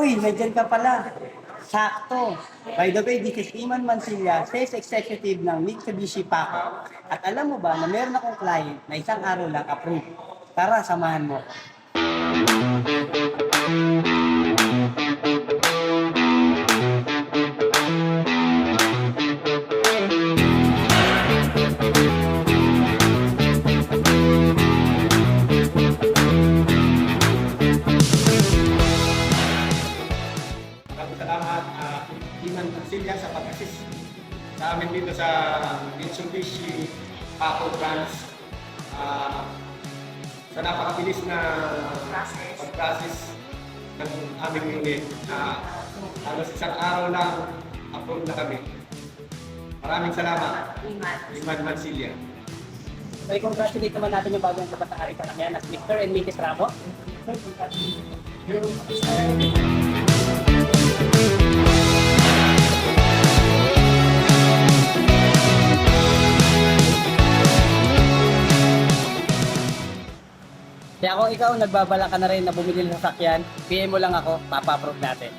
Uy, nandiyan ka pala. Sakto. By the way, this is Iman Mansilla, Sales Executive ng Mitsubishi Paco. At alam mo ba na meron akong client na isang araw lang approve. Tara, samahan mo. Maraming salamat, Iman Mansilla, sa pag-assist sa amin dito sa Mitsubishi Paco branch. Sa napakabilis na pag-process ng aming unit. Halos isang araw lang, approve na kami. Maraming salamat, Iman Mansilla. So, i-congratulate naman natin yung bagong kabataan pa lang yan as Mr. and Mrs. Ramo. Kaya kung ikaw nagbabala ka na rin na bumili ng sasakyan, PM mo lang ako, papa-approve natin.